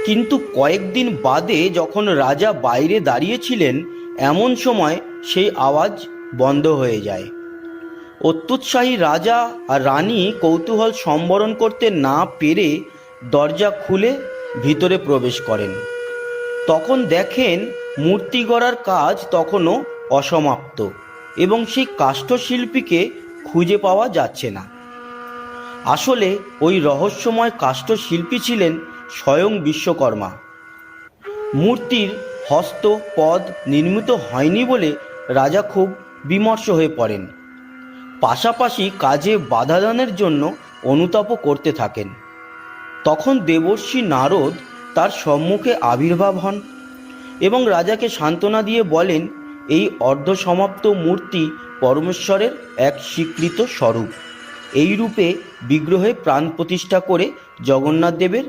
কিন্তু কয়েকদিন বাদে যখন রাজা বাইরে দাঁড়িয়েছিলেন, এমন সময় সেই আওয়াজ বন্ধ হয়ে যায়। অত্যুৎসাহী রাজা আর রানী কৌতূহল সম্বরণ করতে না পেরে দরজা খুলে ভিতরে প্রবেশ করেন। তখন দেখেন মূর্তি গড়ার কাজ তখনও অসমাপ্ত এবং সেই কাষ্ঠশিল্পীকে খুঁজে পাওয়া যাচ্ছে না। আসলে ওই রহস্যময় কাষ্ঠশিল্পী ছিলেন স্বয়ং বিশ্বকর্মা। মূর্তির হস্ত পদ নির্মিত হয়নি বলে রাজা খুব বিমর্ষ হয়ে পড়েন। পাশাপাশি কাজে বাধা দানের জন্য অনুতাপও করতে থাকেন। তখন দেবর্ষি নারদ তার সম্মুখে আবির্ভাব হন এবং রাজাকে সান্ত্বনা দিয়ে বলেন, এই অর্ধসমাপ্ত মূর্তি পরমেশ্বরের এক স্বীকৃত স্বরূপ। এই রূপে বিগ্রহে প্রাণ প্রতিষ্ঠা করে জগন্নাথ দেবের